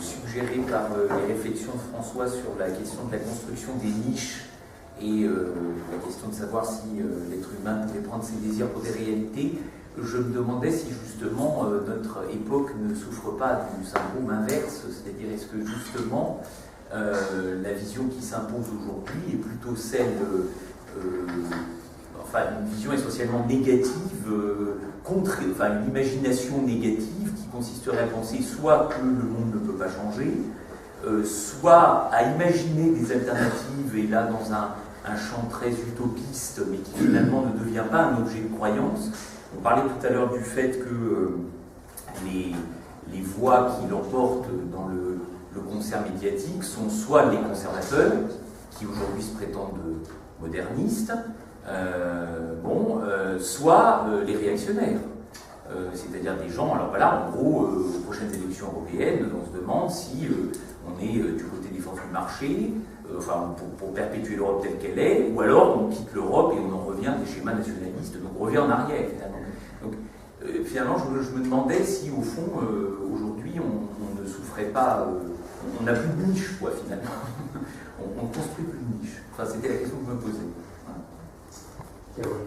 suggéré par les réflexions de François sur la question de la construction des niches et la question de savoir si l'être humain pouvait prendre ses désirs pour des réalités, je me demandais si justement notre époque ne souffre pas du syndrome inverse, c'est-à-dire est-ce que justement la vision qui s'impose aujourd'hui est plutôt celle, une vision essentiellement négative, une imagination négative qui consisterait à penser soit que le monde ne peut pas changer, soit à imaginer des alternatives, et là dans un champ très utopiste, mais qui finalement ne devient pas un objet de croyance. On parlait tout à l'heure du fait que les voix qui l'emportent dans le concert médiatique sont soit les conservateurs, qui aujourd'hui se prétendent modernistes, soit les réactionnaires. C'est-à-dire des gens, alors voilà, en gros, aux prochaines élections européennes, on se demande si on est du côté des forces du marché, pour perpétuer l'Europe telle qu'elle est, ou alors on quitte l'Europe et on en revient à des schémas nationalistes, donc on revient en arrière finalement. Donc finalement, je me demandais si au fond, aujourd'hui, on ne souffrait pas, on n'a plus de niche, quoi, finalement. on ne construit plus de niche. Enfin, c'était la question que je me posais. Voilà.